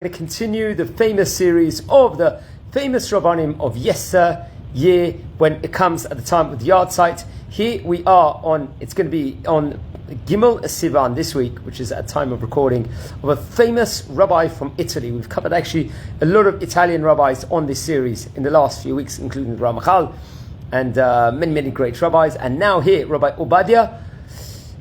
Going to continue the famous series of the famous Rabbanim of Yeser year when it comes at the time of the yard site. Here we are on, it's going to be on Gimel Sivan this week, which is at time of recording, of a famous rabbi from Italy. We've covered actually a lot of Italian rabbis on this series in the last few weeks, including the Ramachal and many great rabbis. And now here, Rabbi Ovadya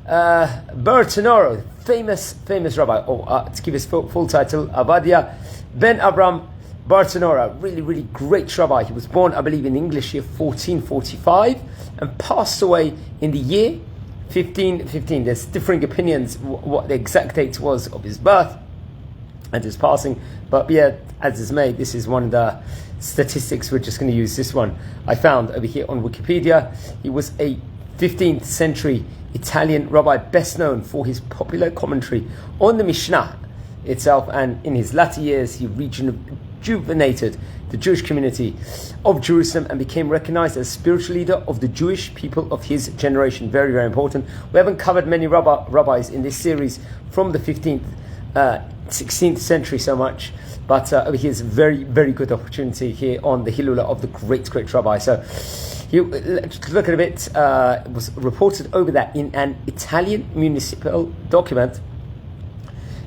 Bartenura, famous rabbi. To give his full title, Ovadya ben Avram Bartenura, really great rabbi. He was born, I believe, in the English year 1445 and passed away in the year 1515. There's differing opinions what the exact date was of his birth and his passing, but yeah, as is made, this is one of the statistics. We're just going to use this one I found over here on Wikipedia. He was a 15th century Italian rabbi, best known for his popular commentary on the Mishnah itself, and in his latter years he rejuvenated the Jewish community of Jerusalem and became recognized as spiritual leader of the Jewish people of his generation. Very important. We haven't covered many rabbis in this series from the 15th 16th century so much, but over here is a very good opportunity here on the Hilula of the great rabbi. So let's look at a bit. It was reported over that in an Italian municipal document,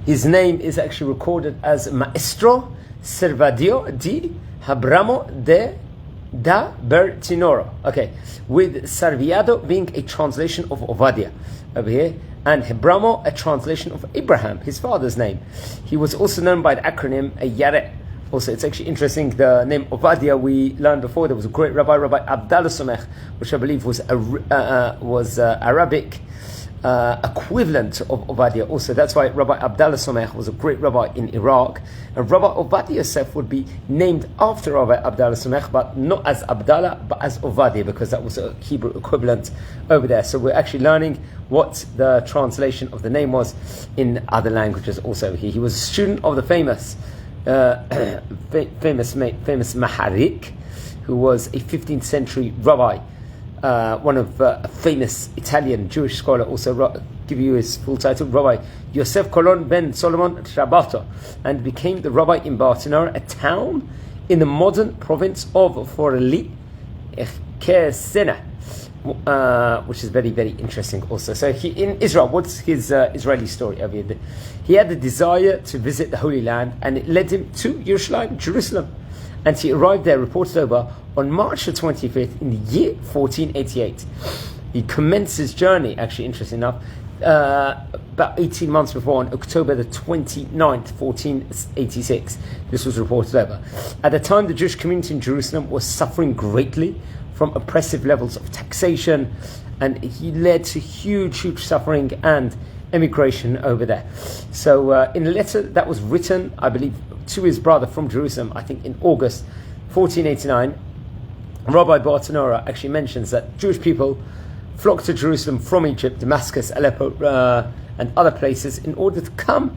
his name is actually recorded as Maestro Servadio di Habramo da Bartenura. Okay, with Sarviado being a translation of Ovadya over here, and Hebramo a translation of Abraham, his father's name. He was also known by the acronym Yare. Also, it's actually interesting, the name Ovadya, we learned before, there was a great Rabbi Abdallah Somech, which I believe was Arabic equivalent of Ovadya. Also, that's why Rabbi Abdallah Somech was a great rabbi in Iraq. And Rabbi Ovadya Yosef would be named after Rabbi Abdallah Somech, but not as Abdallah, but as Ovadya, because that was a Hebrew equivalent over there. So we're actually learning what the translation of the name was in other languages also here. He was a student of the famous Maharik, who was a 15th century rabbi, one of a famous Italian Jewish scholar. Also give you his full title, Rabbi Yosef Colon ben Solomon Trabato, and became the rabbi in Bartenura, a town in the modern province of Forli Kesena, which is very interesting also. So he, in Israel, what's his Israeli story over here? He had the desire to visit the Holy Land, and it led him to Jerusalem. And he arrived there, reported over, on March the 25th in the year 1488. He commenced his journey, actually, interesting enough, about 18 months before, on October the 29th, 1486. This was reported over. At the time, the Jewish community in Jerusalem was suffering greatly from oppressive levels of taxation, and he led to huge suffering and emigration over there. So in a letter that was written, I believe, to his brother from Jerusalem, I think in August 1489, Rabbi Bartenura actually mentions that Jewish people flocked to Jerusalem from Egypt, Damascus, Aleppo, and other places in order to come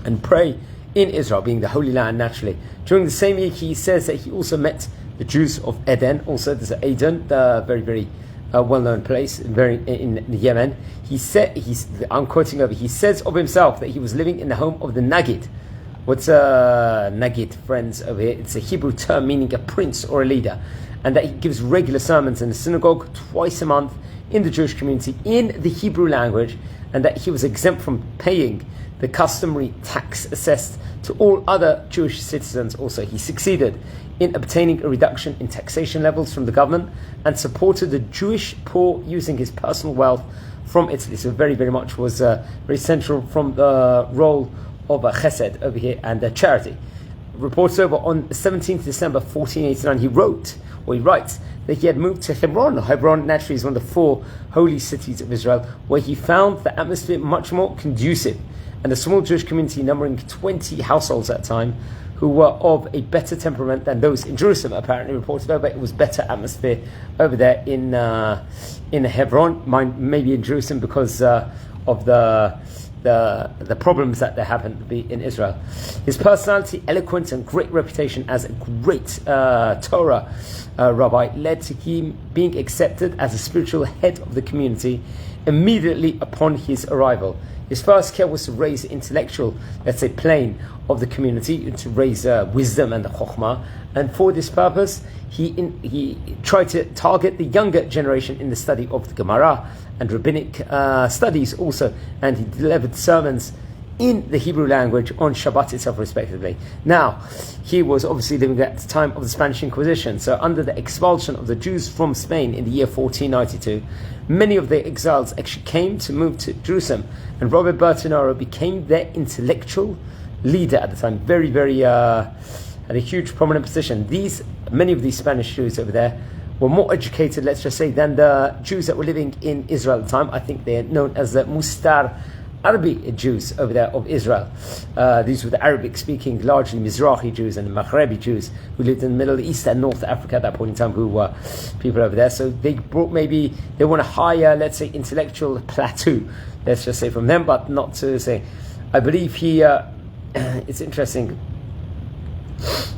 and pray in Israel, being the Holy Land naturally. During the same year, he says that he also met the Jews of Eden. Also, there's Aden, the very well-known place in Yemen. He said, I'm quoting over, he says of himself that he was living in the home of the Nagid. What's a Nagid, friends, over here? It's a Hebrew term meaning a prince or a leader, and that he gives regular sermons in the synagogue twice a month in the Jewish community in the Hebrew language, and that he was exempt from paying the customary tax assessed to all other Jewish citizens. Also, he succeeded in obtaining a reduction in taxation levels from the government and supported the Jewish poor using his personal wealth from Italy. So very much was very central from the role of a chesed over here and a charity. Reports over on 17th December 1489, he writes that he had moved to Hebron. Hebron naturally is one of the 4 holy cities of Israel, where he found the atmosphere much more conducive, and a small Jewish community numbering 20 households at the time, who were of a better temperament than those in Jerusalem. Apparently reported over, it was better atmosphere over there in Hebron, maybe in Jerusalem because of the problems that there happen to be in Israel. His personality, eloquence, and great reputation as a great Torah rabbi led to him being accepted as a spiritual head of the community immediately upon his arrival. His first care was to raise the intellectual, let's say, plane of the community, to raise wisdom and the chokhmah. And for this purpose, he tried to target the younger generation in the study of the Gemara and rabbinic studies also. And he delivered sermons in the Hebrew language on Shabbat itself, respectively. Now, he was obviously living at the time of the Spanish Inquisition. So under the expulsion of the Jews from Spain in the year 1492, many of the exiles actually came to move to Jerusalem, and Rabbi Bartenura became their intellectual leader at the time. Very, very had a huge prominent position. Many of these Spanish Jews over there were more educated, let's just say, than the Jews that were living in Israel at the time. I think they're known as the Mustar Arabi Jews over there of Israel. These were the Arabic-speaking, largely Mizrahi Jews and the Maghrebi Jews who lived in the Middle East and North Africa at that point in time, who were people over there. So they brought, maybe they want a higher, let's say, intellectual plateau, let's just say, from them, but not to say. I believe it's interesting.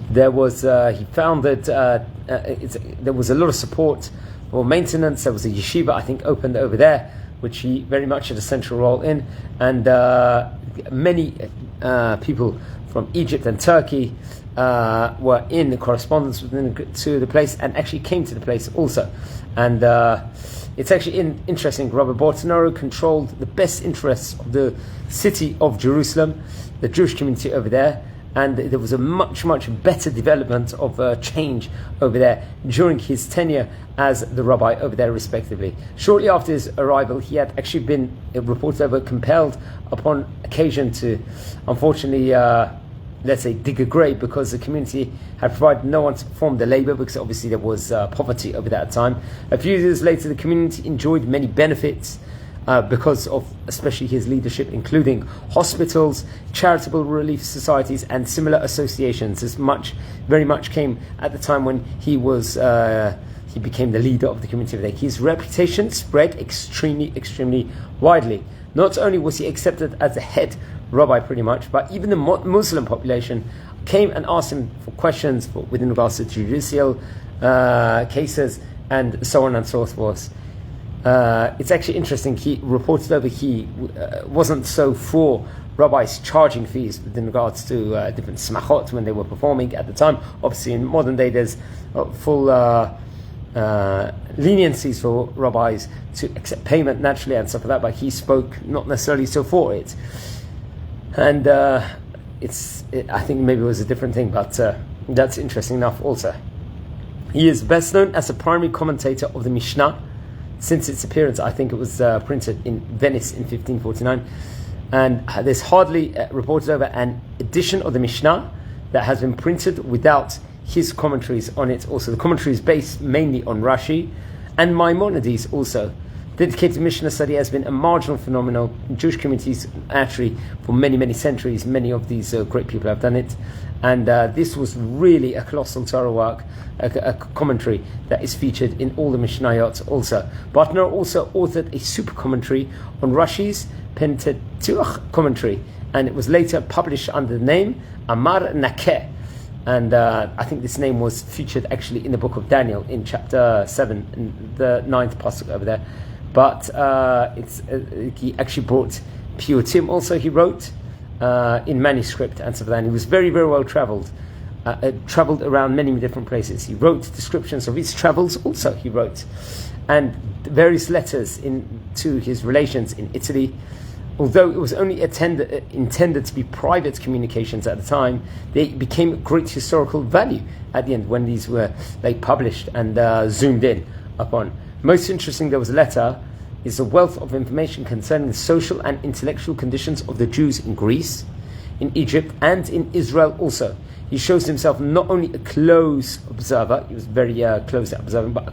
There was he founded. There was a lot of support for maintenance. There was a yeshiva, I think, opened over there, which he very much had a central role in, and many people from Egypt and Turkey were in the correspondence to the place, and actually came to the place also. And it's actually interesting. Rabbi Bartenura controlled the best interests of the city of Jerusalem, the Jewish community over there, and there was a much, much better development of change over there during his tenure as the rabbi over there, respectively. Shortly after his arrival, he had actually been reported over compelled upon occasion to, unfortunately, let's say, dig a grave, because the community had provided no one to perform the labor, because obviously there was poverty over that time. A few years later, the community enjoyed many benefits because of especially his leadership, including hospitals, charitable relief societies, and similar associations. This very much came at the time when he became the leader of the community of the day. His reputation spread extremely widely. Not only was he accepted as the head rabbi pretty much, but even the Muslim population came and asked him for questions within regards to judicial cases and so on and so forth. It's actually interesting. He reported over he wasn't so for rabbis charging fees within regards to different smachot when they were performing at the time. Obviously, in modern day, there's full leniencies for rabbis to accept payment naturally and stuff like that. But he spoke not necessarily so for it, and I think maybe it was a different thing. But that's interesting enough. Also, he is best known as a primary commentator of the Mishnah. Since its appearance, I think it was printed in Venice in 1549, and there's hardly reported over an edition of the Mishnah that has been printed without his commentaries on it. Also, the commentary is based mainly on Rashi and Maimonides. Also, dedicated Mishnah study has been a marginal phenomenon in Jewish communities actually for many centuries. Many of these great people have done it, and this was really a colossal Torah work, a commentary that is featured in all the Mishnayot also. Bartenura also authored a super commentary on Rashi's Pentateuch commentary, and it was later published under the name Amar Nakeh. And I think this name was featured actually in the book of Daniel in chapter 7, in the 9th pasuk over there. But he actually brought Piyutim also, he wrote in manuscript and stuff like that. And he was very well traveled around many different places. He wrote descriptions of his travels also, he wrote, and various letters to his relations in Italy. Although it was only intended to be private communications at the time, they became of great historical value at the end when these were published and zoomed in upon. Most interesting, there was a letter, is a wealth of information concerning the social and intellectual conditions of the Jews in Greece, in Egypt, and in Israel also. He shows himself not only a close observer, he was very close at observing, but a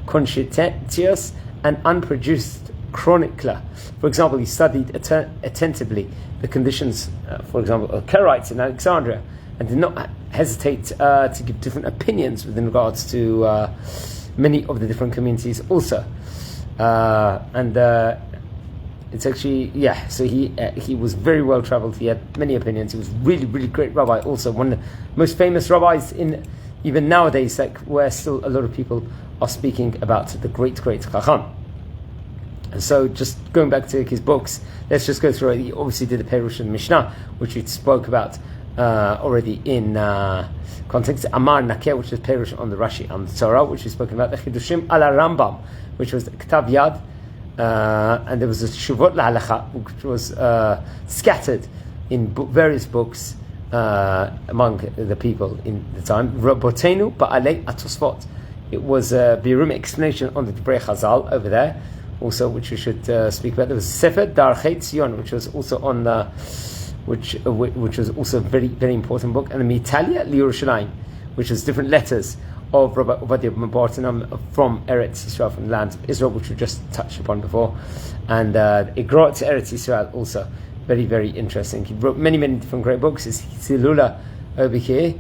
conscientious and unprejudiced chronicler. For example, he studied attentively the conditions, for example, of Karaites in Alexandria, and did not hesitate to give different opinions within regards to many of the different communities also. It's actually, so he was very well traveled. He had many opinions. He was really great rabbi, also one of the most famous rabbis in even nowadays, where still a lot of people are speaking about the great Chacham. And so just going back to his books, let's just go through it. He obviously did the Perush and Mishnah, which we spoke about already in context. Amar Nakeh, which is Perush on the Rashi, on the Torah, which we've spoken about. The Chidushim ala Rambam, which was the Ktav Yad, and there was a Shuvot LaHalacha, which was scattered in various books among the people in the time. Rabotenu Ba'alei Atosfot. It was a Birum explanation on the Divrei Chazal over there, also, which we should speak about. There was Sefer Darchei Tzion, which was also on the, which was also a very, very important book, and the Mitalia Yerushalayim, which is different letters of Rabbi Ovadya Bartenura from Eretz Yisrael, from the land of Israel, which we just touched upon before, and Igrot to Eretz Yisrael, also very, very interesting. He wrote many, many different great books. His Hilula over here.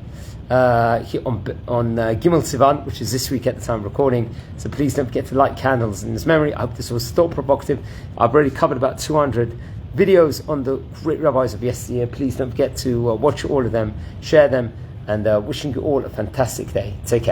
On Gimel Sivan, which is this week at the time of recording. So please don't forget to light candles in his memory. I hope this was thought provocative. I've already covered about 200 videos on the great rabbis of yesteryear. Please don't forget to watch all of them, share them, and wishing you all a fantastic day. Take care.